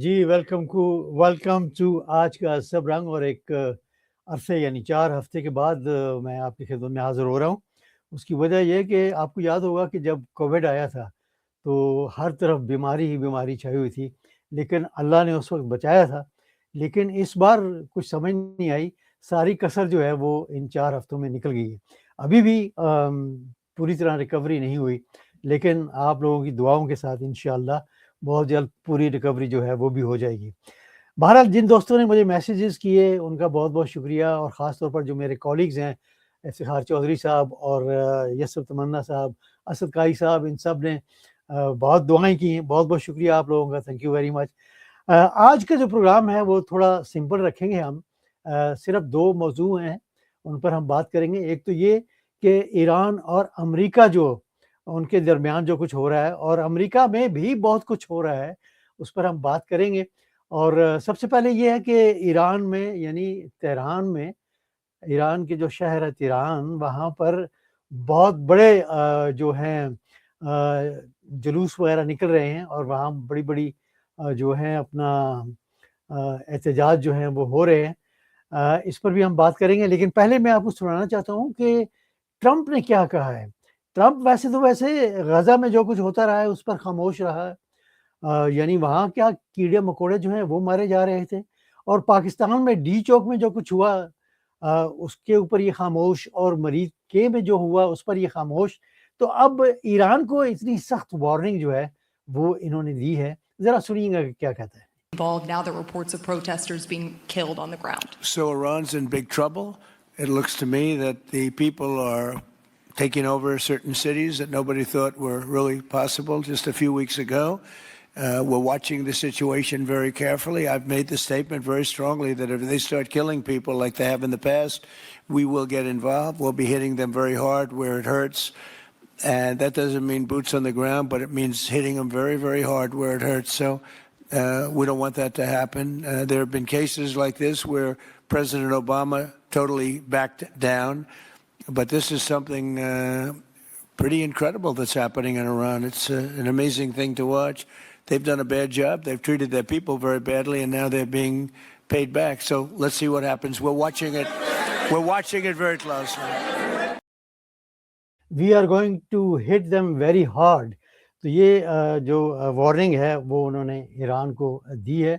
G welcome to آج کا سب رنگ، اور ایک عرصے یعنی 4 ہفتے کے بعد میں آپ کی خدمت میں حاضر ہو رہا ہوں۔ اس کی وجہ یہ کہ آپ کو یاد ہوگا کہ جب کووڈ آیا تھا تو ہر طرف بیماری ہی بیماری چھائی ہوئی تھی، لیکن اللہ نے اس وقت بچایا تھا۔ لیکن اس بار کچھ سمجھ نہیں آئی، ساری کسر جو ہے وہ ان 4 ہفتوں میں نکل گئی ہے۔ ابھی بھی پوری طرح ریکوری نہیں ہوئی، لیکن آپ لوگوں کی دعاؤں کے ساتھ انشاءاللہ بہت جلد پوری ریکوری جو ہے وہ بھی ہو جائے گی۔ بہرحال جن دوستوں نے مجھے میسیجز کیے ان کا بہت بہت شکریہ، اور خاص طور پر جو میرے کولیگز ہیں افتخار چودھری صاحب اور یسر تمنا صاحب، اسد قائی صاحب، ان سب نے بہت دعائیں کی ہیں۔ بہت بہت شکریہ آپ لوگوں کا، تھینک یو ویری مچ۔ آج کا جو پروگرام ہے وہ تھوڑا سمپل رکھیں گے ہم۔ صرف 2 موضوع ہیں ان پر ہم بات کریں گے۔ ایک تو یہ کہ ایران اور امریکہ جو ان کے درمیان جو کچھ ہو رہا ہے، اور امریکہ میں بھی بہت کچھ ہو رہا ہے، اس پر ہم بات کریں گے۔ اور سب سے پہلے یہ ہے کہ ایران میں یعنی تہران میں، ایران کے جو شہر ہے تہران، وہاں پر بہت بڑے جو ہیں جلوس وغیرہ نکل رہے ہیں، اور وہاں بڑی بڑی جو ہیں اپنا احتجاج جو ہیں وہ ہو رہے ہیں۔ اس پر بھی ہم بات کریں گے، لیکن پہلے میں آپ کو سنانا چاہتا ہوں کہ ٹرمپ نے کیا کہا ہے۔ ٹرمپ ویسے غزہ میں جو کچھ ہوتا رہا ہے اس پر خاموش رہا ہے۔ یعنی وہاں کیا کیڑے مکوڑے جو ہیں وہ مارے جا رہے تھے، اور پاکستان میں ڈی چوک میں جو کچھ ہوا اس کے اوپر یہ خاموش، اور مریض کے میں جو ہوا اس پر یہ خاموش۔ تو اب ایران کو اتنی سخت وارننگ جو ہے وہ انہوں نے دی ہے، ذرا سنیے گا کہ کیا کہتا ہے۔ Involved now, there are reports of protesters being killed on the ground. So Iran's in big trouble. It looks to me that the people are taking over certain cities that nobody thought were really possible just a few weeks ago. We're watching the situation very carefully. I've made the statement very strongly that if they start killing people like they have in the past, we will get involved. We'll be hitting them very hard where it hurts. And that doesn't mean boots on the ground, but it means hitting them very, very hard where it hurts. So we don't want that to happen. There have been cases like this where President Obama totally backed down. But this is something pretty incredible that's happening in Iran. It's an amazing thing to watch. They've done a bad job. They've treated their people very badly, and now they're being paid back. So let's see what happens. We're watching it. We're watching it very closely. We are going to hit them very hard. تو یہ جو warning ہے وہ انہوں نے ایران کو دی ہے۔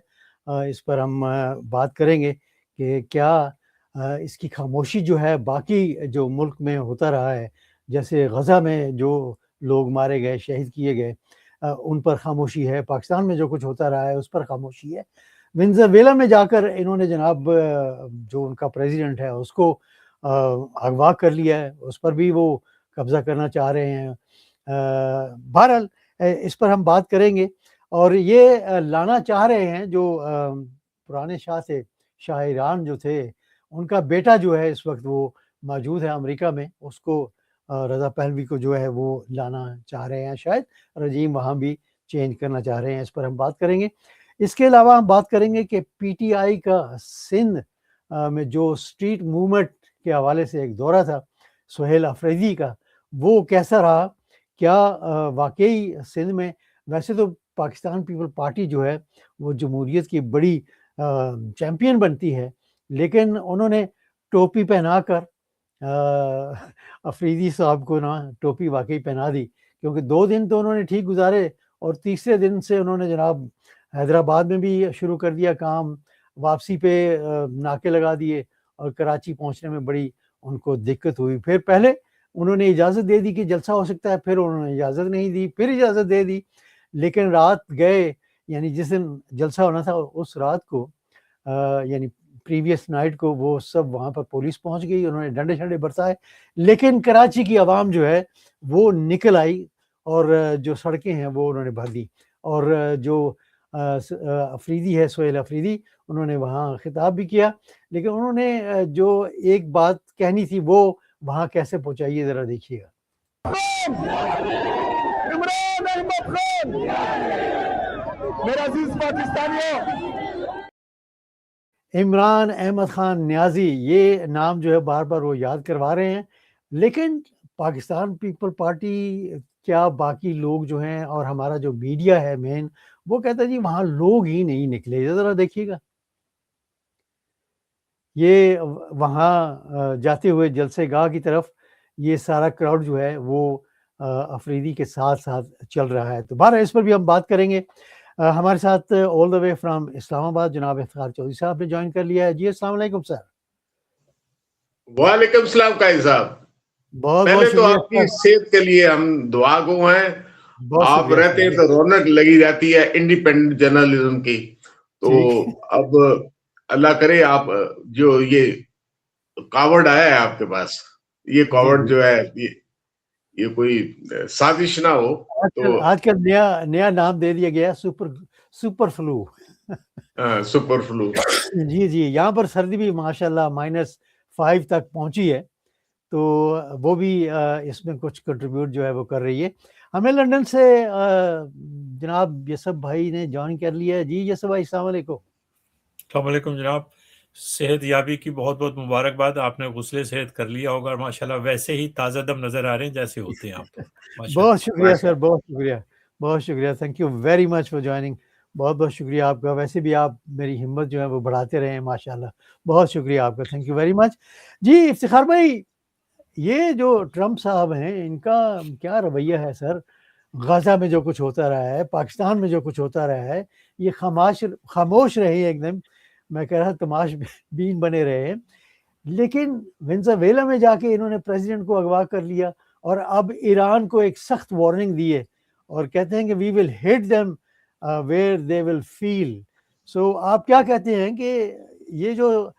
اس پر ہم بات کریں گے کہ کیا اس کی خاموشی جو ہے باقی جو ملک میں ہوتا رہا ہے، جیسے غزہ میں جو لوگ مارے گئے، شہید کیے گئے، ان پر خاموشی ہے، پاکستان میں جو کچھ ہوتا رہا ہے اس پر خاموشی ہے، وینزویلا میں جا کر انہوں نے جناب جو ان کا پریزیڈنٹ ہے اس کو اغوا کر لیا ہے، اس پر بھی وہ قبضہ کرنا چاہ رہے ہیں۔ بہرحال اس پر ہم بات کریں گے، اور یہ لانا چاہ رہے ہیں جو پرانے شاہ تھے، شاہ ایران جو تھے، ان کا بیٹا جو ہے اس وقت وہ موجود ہے امریکہ میں، اس کو رضا پہلوی کو جو ہے وہ لانا چاہ رہے ہیں، شاید رجیم وہاں بھی چینج کرنا چاہ رہے ہیں۔ اس پر ہم بات کریں گے۔ اس کے علاوہ ہم بات کریں گے کہ پی ٹی آئی کا سندھ میں جو اسٹریٹ موومنٹ کے حوالے سے ایک دورہ تھا سہیل افریدی کا، وہ کیسا رہا۔ کیا واقعی سندھ میں، ویسے تو پاکستان پیپل پارٹی جو ہے وہ جمہوریت کی بڑی چیمپئن بنتی ہے، لیکن انہوں نے ٹوپی پہنا کر افریدی صاحب کو نا ٹوپی واقعی پہنا دی، کیونکہ 2 دن تو انہوں نے ٹھیک گزارے، اور تیسرے دن سے انہوں نے جناب حیدرآباد میں بھی شروع کر دیا کام، واپسی پہ ناکے لگا دیے، اور کراچی پہنچنے میں بڑی ان کو دقت ہوئی۔ پھر پہلے انہوں نے اجازت دے دی کہ جلسہ ہو سکتا ہے، پھر انہوں نے اجازت نہیں دی، پھر اجازت دے دی، لیکن رات گئے، یعنی جس دن جلسہ ہونا تھا اس رات کو، یعنی پریویس نائٹ کو، وہ سب وہاں پر پولیس پہنچ گئی، انہوں نے ڈنڈے شنڈے برسائے، لیکن کراچی کی عوام جو ہے وہ نکل آئی، اور جو سڑکیں ہیں وہ انہوں نے بھر دی، اور جو افریدی ہے، سہیل افریدی، انہوں نے وہاں خطاب بھی کیا، لیکن انہوں نے جو ایک بات کہنی تھی وہ وہاں کیسے پہنچائیے، ذرا دیکھیے گا۔ عمران احمد خان، میرا عزیز پاکستانیوں، عمران احمد خان نیازی، یہ نام جو ہے بار بار وہ یاد کروا رہے ہیں، لیکن پاکستان پیپل پارٹی، کیا باقی لوگ جو ہیں اور ہمارا جو میڈیا ہے مین، وہ کہتا ہے جی وہاں لوگ ہی نہیں نکلے. ذرا دیکھیے گا یہ وہاں جاتے ہوئے جلسے گاہ کی طرف یہ سارا کراؤڈ جو ہے وہ افریدی کے ساتھ ساتھ چل رہا ہے. تو بہرحال اس پر بھی ہم بات کریں گے. ہمارے ساتھ آل دا وے فرام اسلام آباد جناب افتخار چودھری صاحب نے جوائن کر لیا ہے. جی السلام علیکم سر. وعلیکم السلام قائد صاحب. بہت پہلے بہت تو شکریہ آپ کی صحت کے لیے ہم دعا گو ہیں. بہت آپ شکریہ رہتے ہیں تو رونق لگی جاتی ہے انڈیپینڈنٹ جرنلزم کی. تو اب اللہ کرے آپ جو یہ کاوڑ آیا ہے آپ کے پاس, یہ کاوڑ جو ہے یہ کوئی سازش نہ ہو. تو آج کل نیا نام دے دیا گیا سپر فلو. Super flu. جی جی, یہاں پر سردی بھی ماشاءاللہ -5 تک پہنچی ہے, تو وہ بھی اس میں کچھ کنٹریبیوٹ جو ہے وہ کر رہی ہے. ہمیں لندن سے جناب یوسف بھائی نے جوائن کر لیا ہے. جی یوسف بھائی السلام علیکم. السلام علیکم جناب, صحت یابی کی بہت بہت مبارکباد. آپ نے غسل صحت کر لیا ہوگا ماشاءاللہ, ویسے ہی تازہ دم نظر آ رہے ہیں جیسے ہوتے ہیں آپ تو. بہت شکریہ سر, بہت شکریہ, بہت شکریہ. Thank you very much for joining. بہت بہت شکریہ آپ کا. ویسے بھی آپ میری ہمت جو ہے وہ بڑھاتے رہے ہیں ماشاءاللہ. بہت شکریہ آپ کا, تھینک یو ویری مچ. جی افتخار بھائی, یہ جو ٹرمپ صاحب ہیں ان کا کیا رویہ ہے سر؟ غزہ میں جو کچھ ہوتا رہا ہے, پاکستان میں جو کچھ ہوتا رہا ہے, یہ خاموش رہے ہیں, ایک دم میں کہہ رہا تماش بین بنے رہے ہیں. لیکن وینزویلا میں جا کے انہوں نے پریزیڈنٹ کو اغوا کر لیا, اور اب ایران کو ایک سخت وارننگ دی ہے, اور کہتے ہیں کہ وی ول ہٹ دیم ویئر دے ول فیل. سو آپ کیا کہتے ہیں کہ یہ جو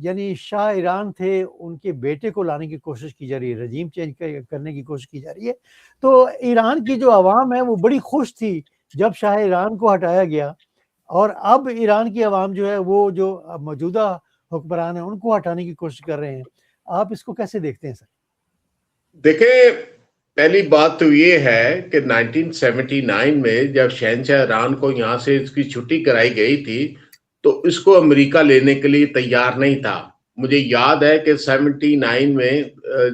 یعنی شاہ ایران تھے, ان کے بیٹے کو لانے کی کوشش کی جا رہی ہے, رجیم چینج کرنے کی کوشش کی جا رہی ہے, تو ایران کی جو عوام ہے وہ بڑی خوش تھی جب شاہ ایران کو ہٹایا گیا, اور اب ایران کی عوام جو ہے وہ جو موجودہ حکمران ہیں ان کو ہٹانے کی کوشش کر رہے ہیں. آپ اس کو کیسے دیکھتے ہیں سر؟ دیکھیں, پہلی بات تو یہ ہے کہ 1979 میں جب شہنشاہ ایران کو یہاں سے اس کی چھٹی کرائی گئی تھی تو اس کو امریکہ لینے کے لیے تیار نہیں تھا. مجھے یاد ہے کہ 79 میں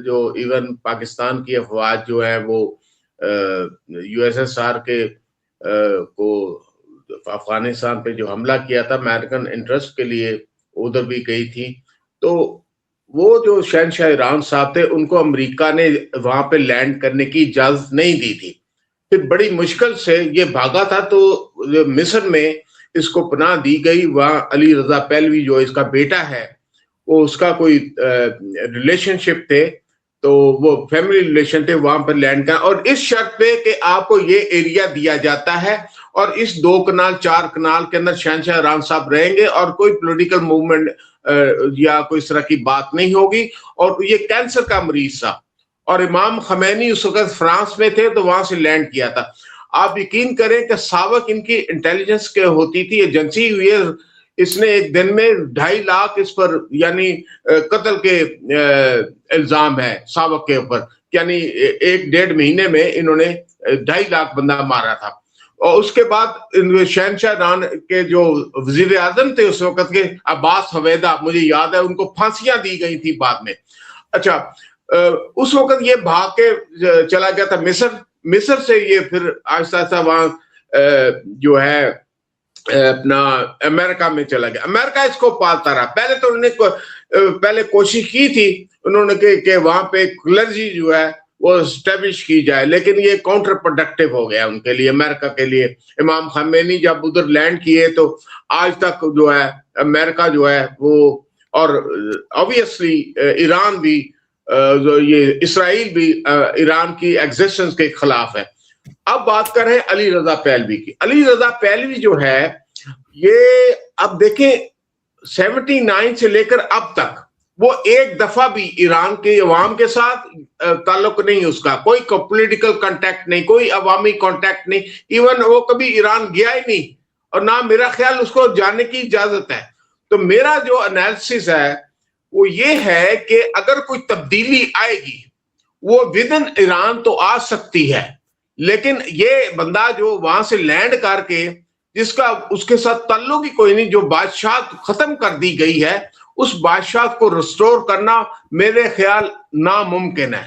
جو ایون پاکستان کی افواج جو ہے وہ یو ایس ایس آر کے کو افغانستان پہ جو حملہ کیا تھا امریکن انٹرسٹ کے لیے ادھر بھی گئی تھی. تو وہ جو شہنشاہ ایران صاحب تھے ان کو امریکہ نے وہاں پہ لینڈ کرنے کی اجازت نہیں دی تھی. پھر بڑی مشکل سے یہ بھاگا تھا, تو مصر میں اس کو پناہ دی گئی. وہاں علی رضا پہلوی جو اس کا بیٹا ہے, وہ اس کا کوئی ریلیشن شپ تھے, تو وہ فیملی ریلیشن تھے, وہاں پر لینڈ کا, اور اس شرط پہ کہ آپ کو یہ ایریا دیا جاتا ہے اور اس 2 کنال 4 کنال کے اندر شہنشاہ ایران صاحب رہیں گے, اور کوئی پولیٹیکل موومنٹ یا کوئی اس طرح کی بات نہیں ہوگی. اور یہ کینسر کا مریض تھا, اور امام خمینی اس وقت فرانس میں تھے تو وہاں سے لینڈ کیا تھا. آپ یقین کریں کہ سابق ان کی انٹیلیجنس کے ہوتی تھی ایجنسی ہوئی ہے, اس نے ایک دن میں 2.5 لاکھ اس پر یعنی قتل کے الزام ہے سابق کے اوپر, یعنی 1.5 مہینے میں انہوں نے 2.5 لاکھ بندہ مارا تھا. اور اس کے بعد شہنشاہ ایران کے جو وزیر اعظم تھے اس وقت کے عباس حویدہ, مجھے یاد ہے ان کو پھانسیاں دی گئی تھی بعد میں. اچھا, اس وقت یہ بھاگ کے چلا گیا تھا مصر سے, یہ پھر آہستہ آہستہ وہاں جو ہے اپنا امریکہ میں چلا گیا. امریکہ اس کو پالتا رہا. پہلے تو انہوں نے پہلے کوشش کی تھی انہوں نے کہ وہاں پہ کلرجی جو ہے وہ اسٹیبلش کی جائے, لیکن یہ کاؤنٹر پروڈکٹیو ہو گیا ان کے لیے, امریکہ کے لیے. امام خمینی جب ادھر لینڈ کیے تو آج تک جو ہے امریکہ جو ہے وہ, اور obviously ایران بھی, یہ اسرائیل بھی ایران کی ایگزسٹنس کے خلاف ہے. اب بات کریں علی رضا پہلوی کی. علی رضا پہلوی جو ہے یہ اب دیکھیں 79 سے لے کر اب تک وہ ایک دفعہ بھی ایران کے عوام کے ساتھ تعلق نہیں, اس کا کوئی پولیٹیکل کانٹیکٹ نہیں, کوئی عوامی کانٹیکٹ نہیں, ایون وہ کبھی ایران گیا ہی نہیں, اور نہ میرا خیال اس کو جانے کی اجازت ہے. تو میرا جو انالیسس ہے وہ یہ ہے کہ اگر کوئی تبدیلی آئے گی وہ ودن ایران تو آ سکتی ہے, لیکن یہ بندہ جو وہاں سے لینڈ کر کے جس کا اس کے ساتھ تعلق ہی کوئی نہیں, جو بادشاہت ختم کر دی گئی ہے, اس بادشاہت کو ریسٹور کرنا میرے خیال ناممکن ہے.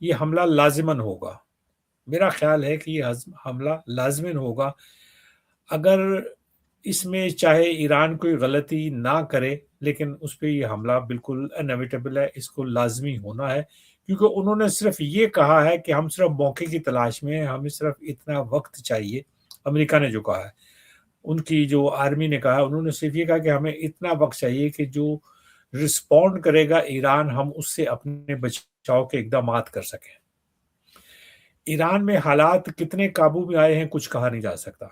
یہ حملہ لازماً ہوگا. میرا خیال ہے کہ یہ حملہ لازماً ہوگا. اگر اس میں چاہے ایران کوئی غلطی نہ کرے لیکن اس پہ یہ حملہ بالکل انیویٹیبل ہے، اس کو لازمی ہونا ہے، کیونکہ انہوں نے صرف یہ کہا ہے کہ ہم صرف موقع کی تلاش میں ہیں، ہمیں صرف اتنا وقت چاہیے. امریکہ نے جو کہا ہے، ان کی جو آرمی نے کہا، انہوں نے صرف یہ کہا کہ ہمیں اتنا وقت چاہیے کہ جو رسپونڈ کرے گا ایران، ہم اس سے اپنے بچاؤ کے اقدامات کر سکیں. ایران میں حالات کتنے قابو میں آئے ہیں کچھ کہا نہیں جا سکتا.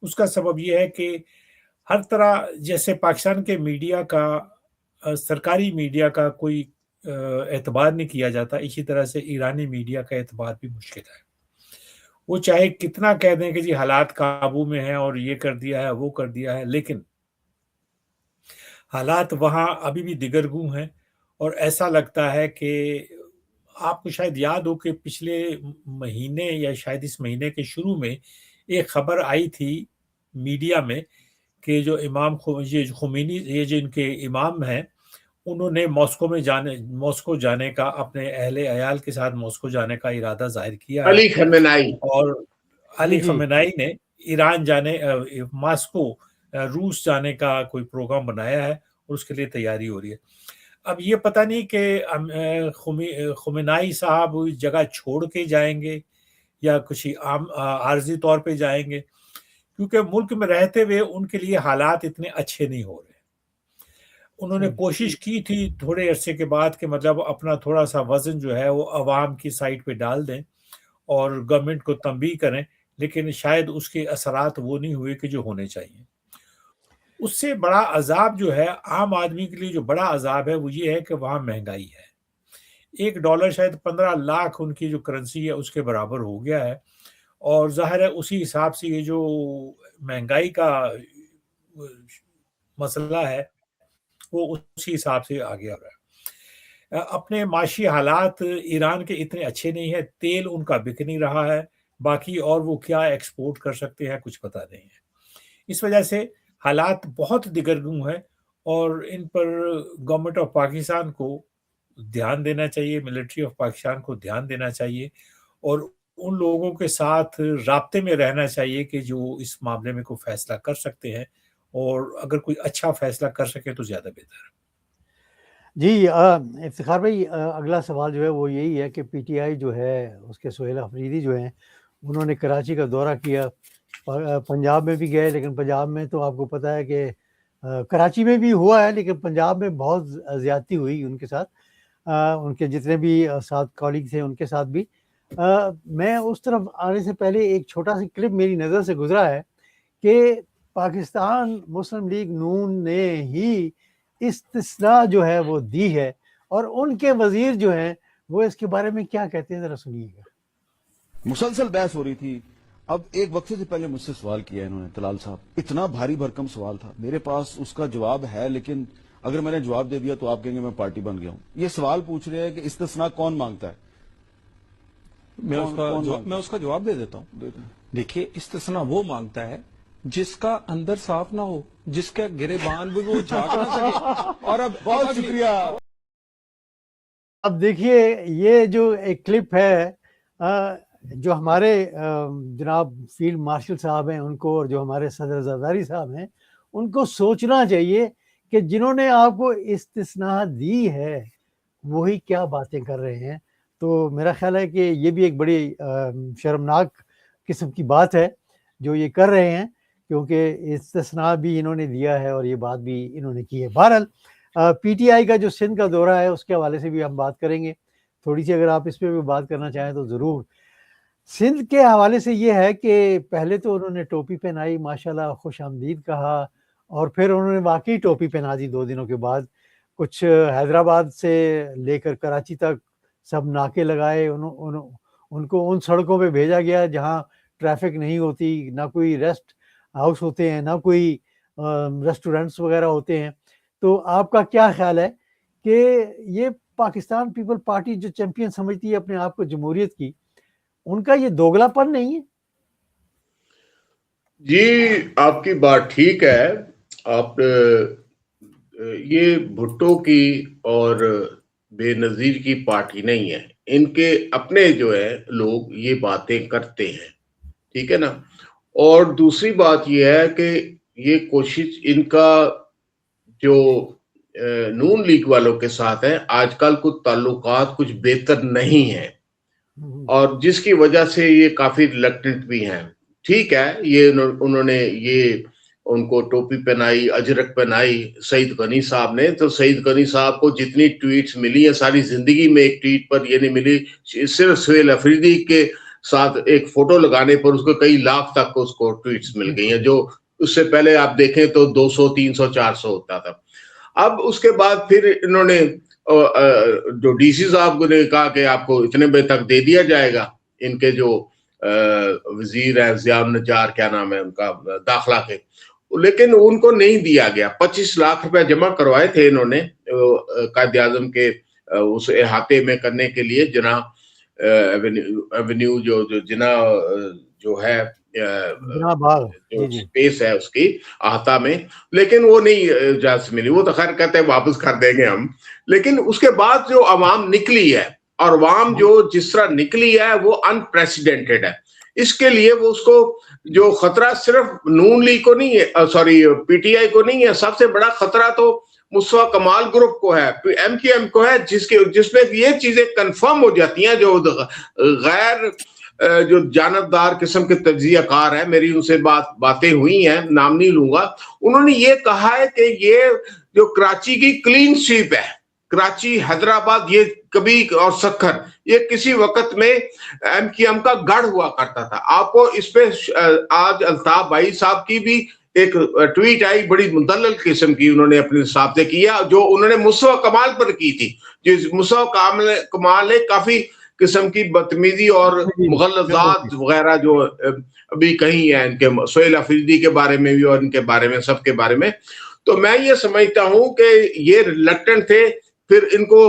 اس کا سبب یہ ہے کہ ہر طرح، جیسے پاکستان کے میڈیا کا، سرکاری میڈیا کا کوئی اعتبار نہیں کیا جاتا، اسی طرح سے ایرانی میڈیا کا اعتبار بھی مشکل ہے. وہ چاہے کتنا کہہ دیں کہ جی حالات قابو میں ہیں اور یہ کر دیا ہے وہ کر دیا ہے، لیکن حالات وہاں ابھی بھی دگرگوں ہیں. اور ایسا لگتا ہے کہ آپ کو شاید یاد ہو کہ پچھلے مہینے یا شاید اس مہینے کے شروع میں ایک خبر آئی تھی میڈیا میں کہ جو امام خمینی، یہ جو ان کے امام ہیں، انہوں نے ماسکو جانے کا، اپنے اہل عیال کے ساتھ ماسکو جانے کا ارادہ ظاہر کیا ہے. علی خامنہئی، اور علی جی خامنہئی نے ایران جانے، ماسکو روس جانے کا کوئی پروگرام بنایا ہے اور اس کے لیے تیاری ہو رہی ہے. اب یہ پتہ نہیں کہ خامنہئی صاحب جگہ چھوڑ کے جائیں گے یا کچھ عارضی طور پہ جائیں گے، کیونکہ ملک میں رہتے ہوئے ان کے لیے حالات اتنے اچھے نہیں ہو رہے. انہوں نے کوشش کی تھی تھوڑے عرصے کے بعد کہ مطلب اپنا تھوڑا سا وزن جو ہے وہ عوام کی سائٹ پہ ڈال دیں اور گورنمنٹ کو تنبیہ کریں، لیکن شاید اس کے اثرات وہ نہیں ہوئے کہ جو ہونے چاہیے. اس سے بڑا عذاب جو ہے عام آدمی کے لیے، جو بڑا عذاب ہے وہ یہ ہے کہ وہاں مہنگائی ہے. $1 شاید 15 لاکھ ان کی جو کرنسی ہے اس کے برابر ہو گیا ہے. اور ظاہر ہے اسی حساب سے یہ جو مہنگائی کا مسئلہ ہے وہ اسی حساب سے آگے آ رہا ہے. اپنے معاشی حالات ایران کے اتنے اچھے نہیں ہیں، تیل ان کا بک نہیں رہا ہے، باقی اور وہ کیا ایکسپورٹ کر سکتے ہیں کچھ پتہ نہیں ہے. اس وجہ سے حالات بہت دگرگوں ہیں اور ان پر گورنمنٹ آف پاکستان کو دھیان دینا چاہیے، ملٹری آف پاکستان کو دھیان دینا چاہیے اور ان لوگوں کے ساتھ رابطے میں رہنا چاہیے کہ جو اس معاملے میں کوئی فیصلہ کر سکتے ہیں، اور اگر کوئی اچھا فیصلہ کر سکے تو زیادہ بہتر ہے. جی افتخار بھائی، اگلا سوال جو ہے وہ یہی ہے کہ پی ٹی آئی جو ہے اس کے سہیل افریدی جو ہیں، انہوں نے کراچی کا دورہ کیا، پنجاب میں بھی گئے، لیکن پنجاب میں تو آپ کو پتہ ہے کہ کراچی میں بھی ہوا ہے لیکن پنجاب میں بہت زیادتی ہوئی ان کے ساتھ، ان کے جتنے بھی ساتھ کالیگ تھے ان کے ساتھ بھی. میں اس طرف آنے سے پہلے ایک چھوٹا سا کلپ میری نظر سے گزرا ہے کہ پاکستان مسلم لیگ نون نے ہی استثناء جو ہے وہ دی ہے، اور ان کے وزیر جو ہیں وہ اس کے بارے میں کیا کہتے ہیں ذرا سنیے گا. مسلسل بحث ہو رہی تھی. اب ایک وقفے سے پہلے مجھ سے سوال کیا انہوں نے، طلال صاحب، اتنا بھاری بھرکم سوال تھا، میرے پاس اس کا جواب ہے لیکن اگر میں نے جواب دے دیا تو آپ کہیں گے میں پارٹی بن گیا ہوں. یہ سوال پوچھ رہے ہیں کہ استثناء کون مانگتا ہے؟ میں اس کا جواب دے دیتا ہوں. دیکھیے، استثناء وہ مانگتا ہے جس کا اندر صاف نہ ہو، جس کا گریبان بھی وہ جھاگ نہ سکے. اور اب بہت شکریہ. اب دیکھیے یہ جو ایک کلپ ہے، جو ہمارے جناب فیلڈ مارشل صاحب ہیں ان کو، اور جو ہمارے صدر زرداری صاحب ہیں ان کو سوچنا چاہیے کہ جنہوں نے آپ کو استثناء دی ہے وہی کیا باتیں کر رہے ہیں. تو میرا خیال ہے کہ یہ بھی ایک بڑی شرمناک قسم کی بات ہے جو یہ کر رہے ہیں، کیونکہ استثناء بھی انہوں نے دیا ہے اور یہ بات بھی انہوں نے کی ہے. بہرحال پی ٹی آئی کا جو سندھ کا دورہ ہے اس کے حوالے سے بھی ہم بات کریں گے تھوڑی سی، اگر آپ اس پہ بھی بات کرنا چاہیں تو ضرور. سندھ کے حوالے سے یہ ہے کہ پہلے تو انہوں نے ٹوپی پہنائی، ماشاءاللہ خوش آمدید کہا، اور پھر انہوں نے واقعی ٹوپی پہنا دی 2 دنوں کے بعد. کچھ حیدرآباد سے لے کر کراچی تک سب ناکے لگائے، ان کو ان سڑکوں پہ بھیجا گیا جہاں ٹریفک نہیں ہوتی، نہ کوئی ریسٹ ہاؤس ہوتے ہیں، نہ کوئی ریسٹورنٹس وغیرہ ہوتے ہیں. تو آپ کا کیا خیال ہے کہ یہ پاکستان پیپل پارٹی جو چیمپئن سمجھتی ہے اپنے آپ کو جمہوریت کی، ان کا یہ دوگلا پن نہیں ہے؟ جی آپ کی بات ٹھیک ہے. آپ یہ بھٹو کی اور بے نظیر کی پارٹی نہیں ہے، ان کے اپنے جو ہے لوگ یہ باتیں کرتے ہیں, ٹھیک ہے نا. اور دوسری بات یہ ہے کہ یہ کوشش ان کا جو نون لیگ والوں کے ساتھ ہے, آج کل کچھ تعلقات کچھ بہتر نہیں ہیں, اور جس کی وجہ سے یہ کافی ریلکٹنٹ بھی ہیں. ٹھیک ہے, یہ انہوں نے یہ ان کو ٹوپی پہنائی, اجرک پہنائی سعید غنی صاحب نے, تو سعید غنی صاحب کو جتنی ٹویٹس ملی ہیں ساری زندگی میں ایک ٹویٹ پر یہ نہیں ملی, صرف سہیل افریدی کے ساتھ ایک فوٹو لگانے پر اس کو کئی لاکھ تک اس کو ٹویٹس مل گئی ہیں, جو اس سے پہلے آپ دیکھیں تو 200 300 400 ہوتا تھا. اب اس کے بعد پھر انہوں نے جو ڈی سی صاحب نے کہا کہ آپ کو اتنے بجے تک دے دیا جائے گا, ان کے جو وزیر ہیں ضیاء النجار, کیا نام ہے ان کا, داخلہ کے, لیکن ان کو نہیں دیا گیا. 25 لاکھ روپے جمع کروائے تھے انہوں نے قائد اعظم کے اس احاطے میں کرنے کے لیے, جنا ایونیو جو جنا جو ہے جو اسپیس ہے اس کی احاطہ میں, لیکن وہ نہیں اجازت ملی. وہ تو خیر کہتے ہیں واپس کر دیں گے ہم, لیکن اس کے بعد جو عوام نکلی ہے, اور عوام جو جس طرح نکلی ہے وہ انپریسیڈنٹڈ ہے. اس کے لیے وہ اس کو جو خطرہ صرف نون لیگ کو نہیں ہے, سوری پی ٹی آئی کو نہیں ہے, سب سے بڑا خطرہ تو مصطفیٰ کمال گروپ کو ہے, ایم کیو ایم کو ہے, جس میں یہ چیزیں کنفرم ہو جاتی ہیں, جو غیر جو جانبدار قسم کے تجزیہ کار ہیں, میری ان سے باتیں ہوئی ہیں, نام نہیں لوں گا, انہوں نے یہ کہا ہے کہ یہ جو کراچی کی کلین سویپ ہے, کراچی, حیدرآباد, یہ کبھی اور سکھر, یہ کسی وقت میں ایم کیو ایم کا گڑھ ہوا کرتا تھا. آپ کو اس پہ آج الطاف بھائی صاحب کی بھی ایک ٹویٹ آئی, بڑی مدلل قسم کی, انہوں نے اپنے حساب سے کیا, جو انہوں نے مصطفیٰ کمال پر کی تھی. مصطفیٰ کمال نے کافی قسم کی بدتمیزی اور مغلطات وغیرہ جو ابھی کہیں ہیں ان کے, سہیل افریدی کے بارے میں بھی اور ان کے بارے میں, سب کے بارے میں. تو میں یہ سمجھتا ہوں کہ یہ ریلکٹنٹ تھے. پھر ان کو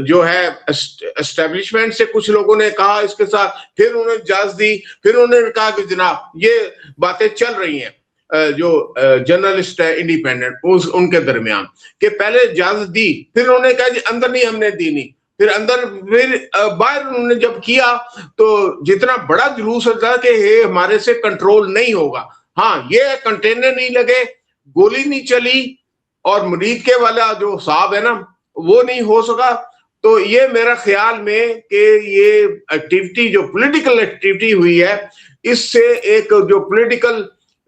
جو ہے اسٹیبلشمنٹ سے کچھ لوگوں نے کہا اس کے ساتھ, پھر انہوں نے اجازت دی, پھر انہوں نے کہا کہ جناب یہ باتیں چل رہی ہیں جو جرنلسٹ ہے انڈیپینڈنٹ ان کے درمیان, کہ پہلے اجازت دی, پھر انہوں نے کہا جی اندر نہیں, ہم نے دی نہیں, پھر اندر, پھر باہر انہوں نے جب کیا تو جتنا بڑا جلوس ہوتا کہ یہ ہمارے سے کنٹرول نہیں ہوگا. ہاں, یہ کنٹینر نہیں لگے, گولی نہیں چلی, اور مرید کے والا جو صاحب ہے نا وہ نہیں ہو سکا. تو یہ میرا خیال میں کہ یہ ایکٹیویٹی جو پولیٹیکل ایکٹیویٹی ہوئی ہے, اس سے ایک جو پولیٹیکل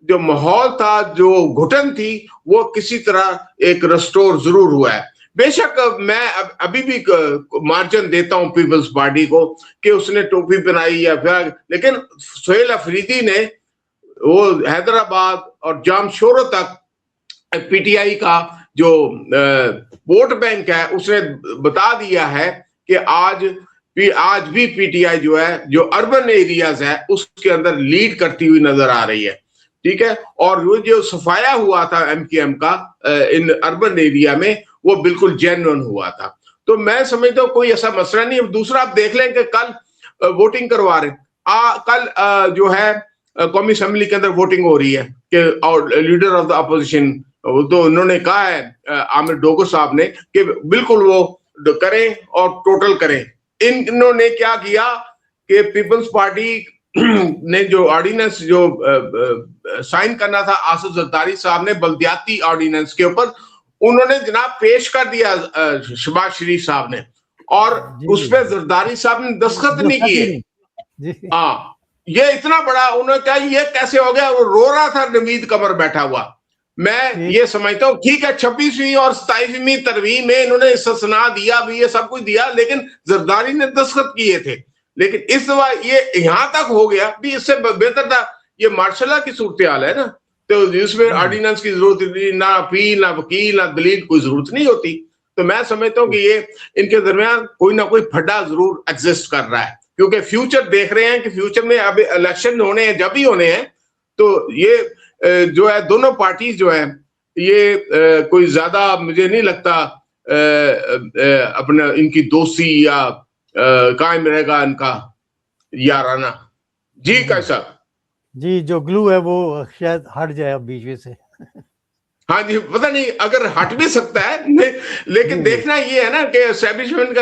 جو ماحول تھا, جو گھٹن تھی, وہ کسی طرح ایک ریسٹور ضرور ہوا ہے. بے شک میں ابھی بھی مارجن دیتا ہوں پیپلز پارٹی کو کہ اس نے ٹوپی پہنائی یا پھر, لیکن سہیل افریدی نے وہ حیدرآباد اور جام شورو تک پی ٹی آئی کا جو ووٹ بینک ہے اس نے بتا دیا ہے کہ آج بھی پی ٹی آئی جو ہے, جو اربن ایریاز ہے, اس کے اندر لیڈ کرتی ہوئی نظر آ رہی ہے. ٹھیک ہے, اور وہ جو صفایا ہوا تھا ایم کیو ایم کا ان اربن ایریا میں, وہ بالکل جینوئن ہوا تھا. تو میں سمجھتا ہوں کوئی ایسا مسئلہ نہیں. دوسرا آپ دیکھ لیں کہ کل ووٹنگ کروا رہے, کل جو ہے قومی اسمبلی کے اندر ووٹنگ ہو رہی ہے کہ لیڈر آف دا اپوزیشن, تو انہوں نے کہا ہے عامر ڈوگو صاحب نے کہ بالکل وہ کریں اور ٹوٹل کریں. انہوں نے کیا کیا کہ پیپلز پارٹی نے جو آرڈیننس جو سائن کرنا تھا آصف زرداری صاحب نے بلدیاتی آرڈیننس کے اوپر, انہوں نے جناب پیش کر دیا شہباز شریف صاحب نے, اور اس پہ زرداری صاحب نے دستخط نہیں کیے. ہاں, یہ اتنا بڑا, انہوں نے کہا یہ کیسے ہو گیا, وہ رو رہا تھا نوید قمر بیٹھا ہوا. میں یہ سمجھتا ہوں ٹھیک ہے 26ویں اور 27ویں ترمیم میں انہوں نے استثنا دیا بھی, یہ سب کچھ دیا, لیکن زرداری نے دستخط کیے تھے. لیکن اس دفعہ یہ یہاں تک ہو گیا بھی, اس سے بہتر تھا. یہ مارشل لا کی صورتحال ہے نا, تو اس میں آرڈیننس کی ضرورت نہیں, نہ اپیل, نہ وکیل, نہ دلیل, کوئی ضرورت نہیں ہوتی. تو میں سمجھتا ہوں کہ یہ ان کے درمیان کوئی نہ کوئی پھڈا ضرور ایگزسٹ کر رہا ہے, کیونکہ فیوچر دیکھ رہے ہیں کہ فیوچر میں اب الیکشن ہونے ہیں, جب ہی ہونے ہیں, تو یہ جو ہے دونوں پارٹیز جو ہے یہ کوئی زیادہ مجھے نہیں لگتا اپنا ان کی دوستی یا قائم رہے گا ان کا یارانہ. جی کیسا جی, جو گلو ہے وہ شاید ہٹ جائے اب بیچ میں سے. ہاں جی, پتہ نہیں اگر ہٹ بھی سکتا ہے, لیکن دیکھنا یہ ہے نا کہ اسٹیبلشمنٹ کا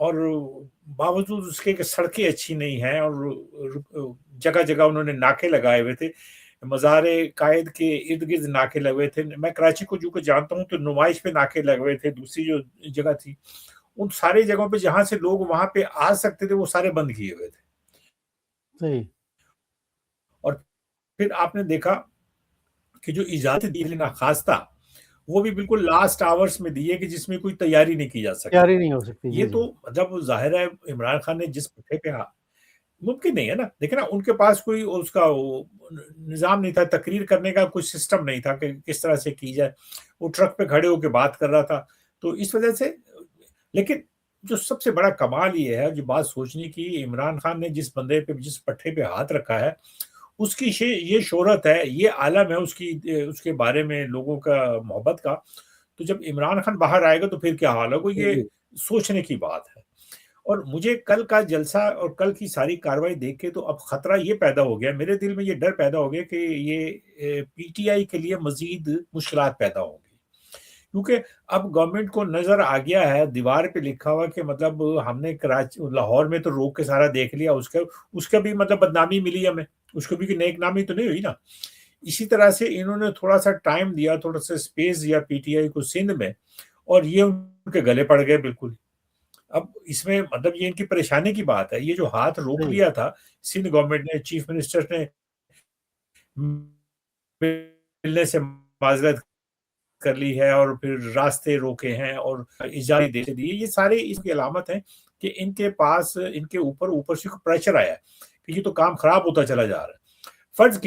اور باوجود اس کے کہ سڑکیں اچھی نہیں ہیں اور جگہ جگہ انہوں نے ناکے لگائے ہوئے تھے، مزار قائد کے ارد گرد ناکے لگے ہوئے تھے. میں کراچی کو جو کہ جانتا ہوں تو نمائش پہ ناکے لگے ہوئے تھے. دوسری جو جگہ تھی ان سارے جگہوں پہ جہاں سے لوگ وہاں پہ آ سکتے تھے وہ سارے بند کیے ہوئے تھے. صحیح. اور پھر آپ نے دیکھا کہ جو اجازت دی ناخواستہ وہ بھی بالکل لاسٹ آورس میں دی ہے کہ جس میں کوئی تیاری نہیں کی جا سکتی. تیاری نہیں ہو سکتی. یہ تو جب ظاہر ہے عمران خان نے جس پٹھے پہ ممکن نہیں ہے نا. دیکھیں نا ان کے پاس کوئی اس کا نظام نہیں تھا، تقریر کرنے کا کوئی سسٹم نہیں تھا کہ کس طرح سے کی جائے. وہ ٹرک پہ کھڑے ہو کے بات کر رہا تھا. تو اس وجہ سے لیکن جو سب سے بڑا کمال یہ ہے جو بات سوچنے کی، عمران خان نے جس بندے پہ جس پٹھے پہ ہاتھ رکھا ہے اس کی یہ شہرت ہے، یہ عالم ہے اس کے بارے میں لوگوں کا محبت کا. تو جب عمران خان باہر آئے گا تو پھر کیا حال ہوگا، یہ سوچنے کی بات ہے. اور مجھے کل کا جلسہ اور کل کی ساری کاروائی دیکھ کے تو اب خطرہ یہ پیدا ہو گیا، میرے دل میں یہ ڈر پیدا ہو گیا کہ یہ پی ٹی آئی کے لیے مزید مشکلات پیدا ہوں گی. کیونکہ اب گورنمنٹ کو نظر آ گیا ہے، دیوار پہ لکھا ہوا کہ مطلب ہم نے کراچی لاہور میں تو روک کے سارا دیکھ لیا، اس کا بھی مطلب بدنامی ملی ہمیں، اس کو بھی کہ نیک نامی تو نہیں ہوئی نا. اسی طرح سے انہوں نے تھوڑا سا ٹائم دیا، تھوڑا سا اسپیس دیا پی ٹی آئی کو سندھ میں، اور یہ ان کے گلے پڑ گئے بالکل. اب اس میں مطلب یہ ان کی پریشانی کی بات ہے. یہ جو ہاتھ روک لیا تھا سندھ گورنمنٹ نے، چیف منسٹر نے ملنے سے معذرت کر لی ہے اور پھر راستے روکے ہیں اور اجازت دے دی، یہ سارے اس کی علامت ہیں کہ ان کے پاس ان کے اوپر سے پریشر آیا ہے کہ یہ تو کام خراب ہوتا چلا جا رہا ہے. فرض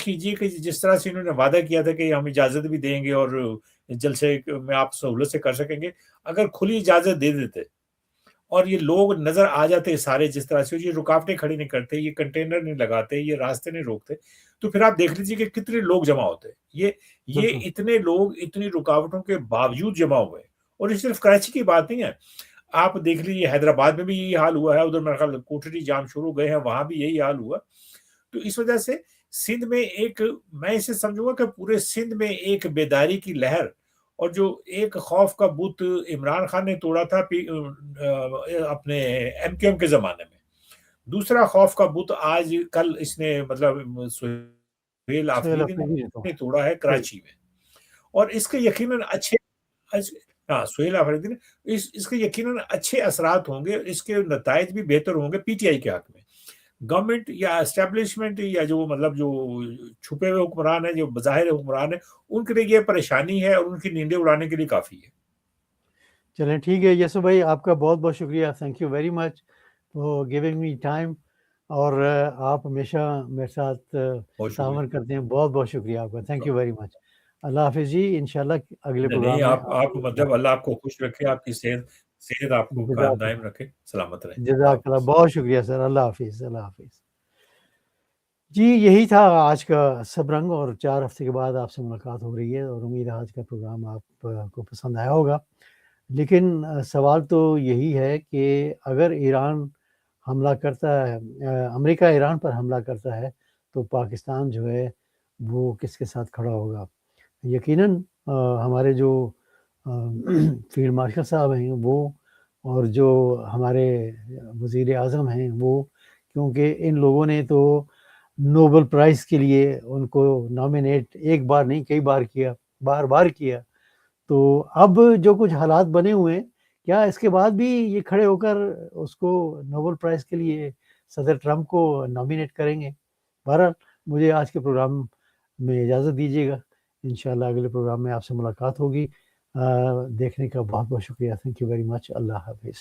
کیجئے کہ جس طرح سے انہوں نے وعدہ کیا تھا کہ ہم اجازت بھی دیں گے اور جلسے میں آپ سہولت سے کر سکیں گے، اگر کھلی اجازت دے دیتے اور یہ لوگ نظر آ جاتے سارے جس طرح سے، یہ رکاوٹیں کھڑی نہیں کرتے، یہ کنٹینر نہیں لگاتے، یہ راستے نہیں روکتے، تو پھر آپ دیکھ لیجیے کہ کتنے لوگ جمع ہوتے. یہ اتنے لوگ اتنی رکاوٹوں کے باوجود جمع ہوئے. اور یہ صرف کراچی کی بات نہیں ہے، آپ دیکھ لیجیے حیدرآباد میں بھی یہی حال ہوا ہے، ادھر میرے خیال کوٹڑی جام شروع گئے ہیں وہاں بھی یہی حال ہوا. تو اس وجہ سے سندھ میں میں اسے سمجھوں گا کہ پورے سندھ میں ایک بیداری کی لہر، اور جو ایک خوف کا بت عمران خان نے توڑا تھا اپنے ایم کیو ایم کے زمانے میں، دوسرا خوف کا بت آج کل اس نے مطلب سہیل آفریدی نے توڑا ہے کراچی میں. اور اس کے یقیناً سہیل آفریدی نے اس کے یقیناً اچھے اثرات ہوں گے، اس کے نتائج بھی بہتر ہوں گے پی ٹی آئی کے حق میں. گورنمنٹ یا اسٹیبلشمنٹ یا جو مطلب جو چھپے ہوئے حکمران ہیں، جو بظاہر حکمران ہیں، ان کے لیے یہ پریشانی ہے اور ان کی نیندیں اڑانے کے لیے کافی ہے. چلیں ٹھیک ہے یسو بھائی، آپ کا بہت بہت شکریہ. Thank you very much for giving me time, اور آپ ہمیشہ میرے ساتھ تعاون کرتے ہیں. بہت بہت شکریہ آپ کا. Thank you very much. اللہ حافظ جی. انشاءاللہ اگلے پروگرام میں آپ مطلب اللہ آپ کو خوش رکھے، آپ کی صحت آپ کو دائم رکھے، سلامت رہے. جزاک اللہ. بہت شکریہ سر. اللہ حافظ. اللہ حافظ. جی یہی تھا آج کا سب رنگ، اور 4 ہفتے کے بعد آپ سے ملاقات ہو رہی ہے، اور امید ہے آج کا پروگرام آپ کو پسند آیا ہوگا. لیکن سوال تو یہی ہے کہ اگر ایران حملہ کرتا ہے، امریکہ ایران پر حملہ کرتا ہے، تو پاکستان جو ہے وہ کس کے ساتھ کھڑا ہوگا. یقیناً ہمارے جو فیلڈ مارشل صاحب ہیں وہ، اور جو ہمارے وزیر اعظم ہیں وہ، کیونکہ ان لوگوں نے تو نوبل پرائز کے لیے ان کو نامینیٹ ایک بار نہیں کئی بار کیا، بار کیا. تو اب جو کچھ حالات بنے ہوئے ہیں، کیا اس کے بعد بھی یہ کھڑے ہو کر اس کو نوبل پرائز کے لیے صدر ٹرمپ کو نامینیٹ کریں گے؟ بہرحال مجھے آج کے پروگرام میں اجازت دیجیے گا. انشاءاللہ اگلے پروگرام میں آپ سے ملاقات ہوگی. دیکھنے کا بہت بہت شکریہ. Thank you very much. اللہ حافظ.